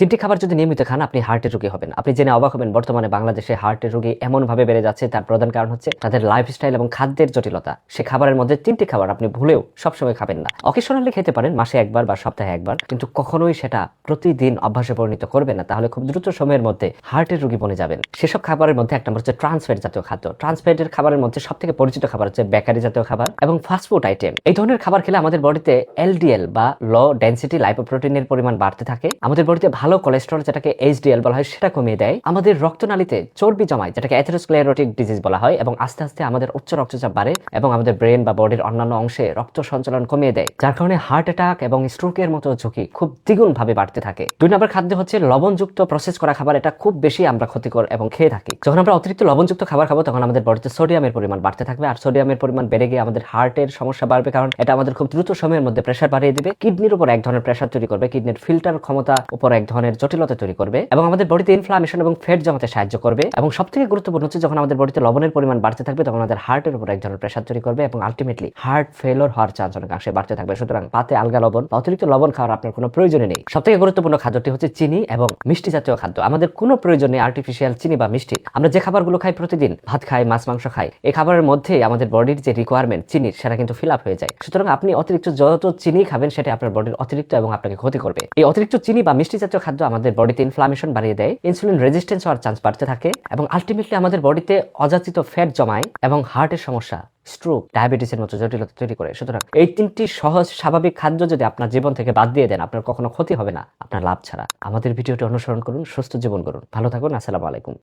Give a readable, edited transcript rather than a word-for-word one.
তিনটি খাবার যদি নিয়মিত খান আপনি হার্টের রোগী হবেন। আপনি জেনে অবাক হবেন বর্তমানে বাংলাদেশে হার্টের রোগী এমনভাবে বেড়ে যাচ্ছে, তার প্রধান কারণ হচ্ছে তাদের লাইফস্টাইল এবং খাদ্যের জটিলতা। সে খাবারের মধ্যে তিনটি খাবার আপনি ভুলেও সবসময় খাবেন না। অকেশনালি খেতে পারেন, মাসে একবার বা সপ্তাহে একবার, কিন্তু কখনোই সেটা প্রতিদিন অভ্যাসে পরিণত করবেন না, তাহলে খুব দ্রুত সময়ের মধ্যে হার্টের রোগী বনে যাবেন। সেসব খাবারের মধ্যে এক নম্বর হচ্ছে ট্রান্সফ্যাট জাতীয় খাদ্য। ট্রান্সফ্যাটের খাবারের মধ্যে সব থেকে পরিচিত খাবার হচ্ছে বেকারি জাতীয় খাবার এবং ফাস্টফুড আইটেম। এই ধরনের খাবার খেলে আমাদের বডিতে এলডিএল বা লো ডেন্সিটি লাইপোপ্রোটিনের পরিমাণ বাড়তে থাকে, আমাদের বডিতে ভালো কোলেস্টেরল যেটাকে এইচডিএল বলা হয় সেটা কমিয়ে দেয়, আমাদের রক্তনালীতে চর্বি জমায় যেটাকে অ্যাথেরোস্ক্লেরোটিক ডিজিজ বলা হয়, এবং আস্তে আস্তে আমাদের উচ্চ রক্তচাপ বাড়ে এবং আমাদের ব্রেন বা বডির অন্যান্য অংশে রক্ত সঞ্চালন কমিয়ে দেয়, যার কারণে হার্ট অ্যাটাক এবং স্ট্রোকের মতো ঝুঁকি খুব দ্বিগুণ ভাবে বাড়তে থাকে। দুই নম্বর খাদ্য হচ্ছে লবণযুক্ত প্রসেস করা খাবার। এটা খুব বেশি আমরা ক্ষতিকর এবং খেয়ে থাকি। যখন আমরা অতিরিক্ত লবণযুক্ত খাবার খাবো তখন আমাদের বডিতে সোডিয়ামের পরিমাণ বাড়তে থাকবে, আর সোডিয়ামের পরিমাণ বেড়ে গিয়ে আমাদের হার্টের সমস্যা বাড়বে, কারণ এটা আমাদের খুব দ্রুত সময়ের মধ্যে প্রেসার বাড়িয়ে দিবে, কিডনির উপর এক ধরনের প্রেসার তৈরি করবে, কিডনির ফিল্টার ক্ষমতা উপর এক ধরনের জটিলতা তৈরি করবে এবং আমাদের বডিতে ইনফ্লামেশন এবং ফ্যাট জমাতে সাহায্য করবে। এবং সবথেকে গুরুত্বপূর্ণ হচ্ছে যখন আমাদের বডিতে লবণের পরিমাণ বাড়তে থাকবে তখন আমাদের হার্টের উপর এক ধরনের প্রেসার তৈরি করবে এবং আলটিমেটলি হার্ট ফেলিওর হওয়ার চান্স অনেকাংশে বাড়তে থাকবে। সুতরাং পাতে আলগা লবণ বা অতিরিক্ত লবণ খাওয়ার আপনার কোনো প্রয়োজনই নেই। সবথেকে গুরুত্বপূর্ণ খাদ্যটি হচ্ছে চিনি এবং মিষ্টি জাতীয় খাদ্য। আমাদের কোনো প্রয়োজন নেই আর্টিফিশিয়াল চিনি বা মিষ্টি। আমরা যে খাবারগুলো খাই প্রতিদিন, ভাত খাই, মাছ মাংস খাই, এই খাবারের মধ্যে আমাদের বডির যে রিকোয়ারমেন্ট চিনির সেটা কিন্তু ফিল আপ হয়ে যায়। সুতরাং আপনি অতিরিক্ত যত চিনি খাবেন সেটা আপনার বডির অতিরিক্ত এবং আপনাকে ক্ষতি করবে। এই অতিরিক্ত চিনি বা মিষ্টি জাতীয় খাদ্য আমাদের বডিতে ইনফ্লামেশন বাড়িয়ে দেয়, ইনসুলিন রেজিস্ট্যান্স হওয়ার চান্স বাড়তে থাকে এবং আলটিমেটলি আমাদের বডিতে অযাচিত ফ্যাট জমায় এবং হার্টের সমস্যা, স্ট্রোক, ডায়াবেটিসের মতো জটিলতা তৈরি করে। সুতরাং এই তিনটি সহজ স্বাভাবিক খাদ্য যদি আপনার জীবন থেকে বাদ দিয়ে দেন আপনার কখনো ক্ষতি হবে না, আপনার লাভ ছাড়া। আমাদের ভিডিওটি অনুসরণ করুন, সুস্থ জীবন করুন। ভালো থাকুন। আসসালামু আলাইকুম।